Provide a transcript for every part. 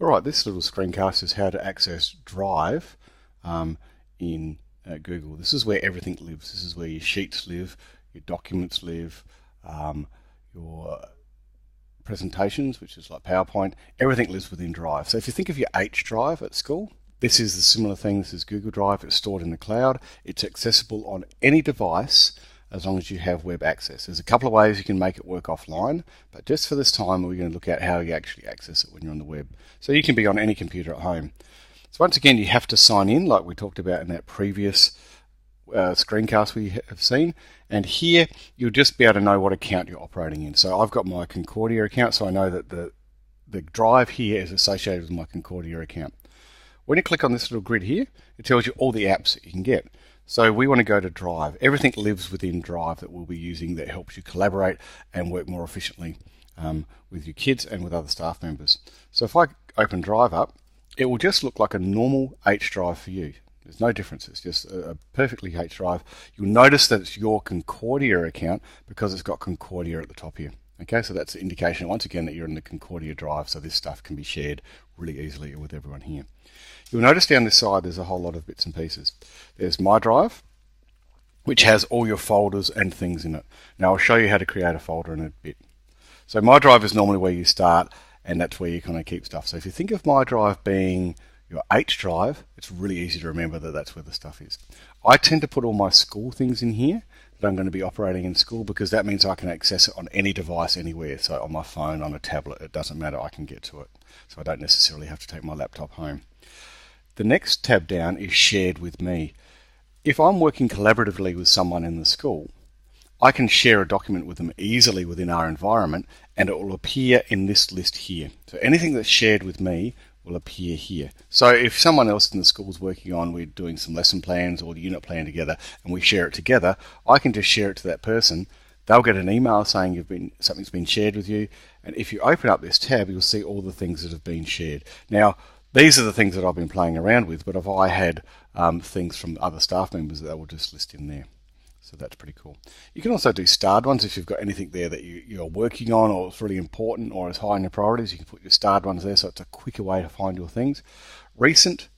Alright, this little screencast is how to access Drive in Google. This is where everything lives. This is where your sheets live, your documents live, your presentations, which is like PowerPoint. Everything lives within Drive. So if you think of your H drive at school, this is the similar thing. This is Google Drive. It's stored in the cloud. It's accessible on any device as long as you have web access. There's a couple of ways you can make it work offline, but just for this time we're going to look at how you actually access it when you're on the web. So you can be on any computer at home. So once again, you have to sign in like we talked about in that previous screencast we have seen, and here you'll just be able to know what account you're operating in. So I've got my Concordia account, so I know that the drive here is associated with my Concordia account. When you click on this little grid here, it tells you all the apps that you can get. So we want to go to Drive. Everything lives within Drive that we'll be using that helps you collaborate and work more efficiently with your kids and with other staff members. So if I open Drive up, it will just look like a normal H drive for you. There's no difference. It's just a perfectly H drive. You'll notice that it's your Concordia account because it's got Concordia at the top here. Okay, so that's an indication once again that you're in the Concordia drive, so this stuff can be shared really easily with everyone here. You'll notice down this side there's a whole lot of bits and pieces. There's My Drive, which has all your folders and things in it. Now I'll show you how to create a folder in a bit. So My Drive is normally where you start, and that's where you kind of keep stuff. So if you think of My Drive being your H drive, it's really easy to remember that that's where the stuff is. I tend to put all my school things in here that I'm going to be operating in school, because that means I can access it on any device anywhere. So on my phone, on a tablet, it doesn't matter, I can get to it. So I don't necessarily have to take my laptop home. The next tab down is Shared with Me. If I'm working collaboratively with someone in the school, I can share a document with them easily within our environment, and it will appear in this list here. So anything that's shared with me will appear here. So if someone else in the school is working on, we're doing some lesson plans or the unit plan together, and we share it together, I can just share it to that person. They'll get an email saying something's been shared with you, and if you open up this tab, you'll see all the things that have been shared. Now, these are the things that I've been playing around with, but if I had things from other staff members, they will just list in there. So that's pretty cool. You can also do starred ones if you've got anything there that you're working on, or it's really important or is high in your priorities. You can put your starred ones there, so it's a quicker way to find your things. Recent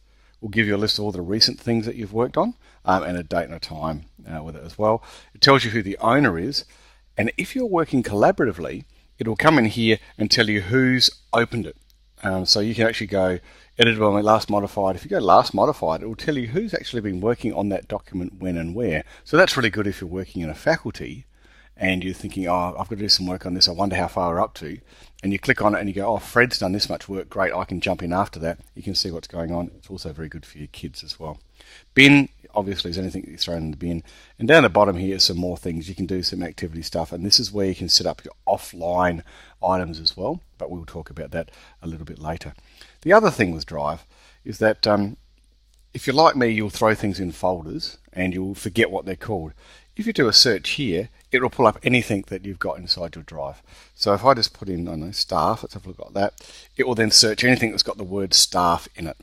will give you a list of all the recent things that you've worked on, and a date and a time with it as well. It tells you who the owner is, and if you're working collaboratively, it will come in here and tell you who's opened it. So you can actually go edited by last modified. If you go last modified, it will tell you who's actually been working on that document when and where. So that's really good if you're working in a faculty and you're thinking, oh, I've got to do some work on this, I wonder how far we're up to. And you click on it and you go, oh, Fred's done this much work, great, I can jump in after that. You can see what's going on. It's also very good for your kids as well. Bin, obviously, is anything that you throw in the bin. And down the bottom here is some more things. You can do some activity stuff, and this is where you can set up your offline items as well, but we'll talk about that a little bit later. The other thing with Drive is that if you're like me, you'll throw things in folders and you'll forget what they're called. If you do a search here, it will pull up anything that you've got inside your Drive. So if I just put in, I don't know, staff, let's have a look at that, it will then search anything that's got the word staff in it.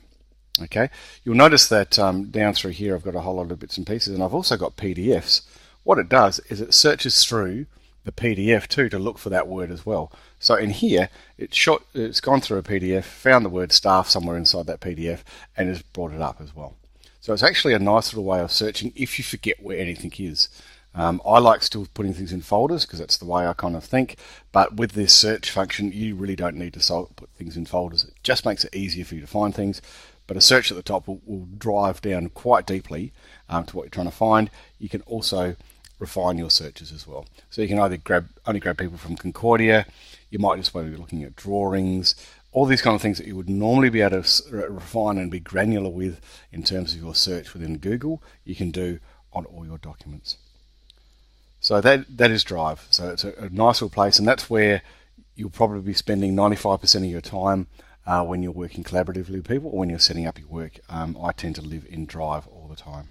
Okay, you'll notice that down through here I've got a whole lot of bits and pieces, and I've also got PDFs. What it does is it searches through the PDF too to look for that word as well. So in here, it's gone through a PDF, found the word staff somewhere inside that PDF, and has brought it up as well. So it's actually a nice little way of searching if you forget where anything is. I like still putting things in folders because that's the way I kind of think, but with this search function, you really don't need to put things in folders. It just makes it easier for you to find things, but a search at the top will drive down quite deeply to what you're trying to find. You can also refine your searches as well. So you can either only grab people from Concordia, you might just want to be looking at drawings, all these kind of things that you would normally be able to refine and be granular with in terms of your search within Google, you can do on all your documents. So that is Drive. So it's a nice little place, and that's where you'll probably be spending 95% of your time when you're working collaboratively with people or when you're setting up your work. I tend to live in Drive all the time.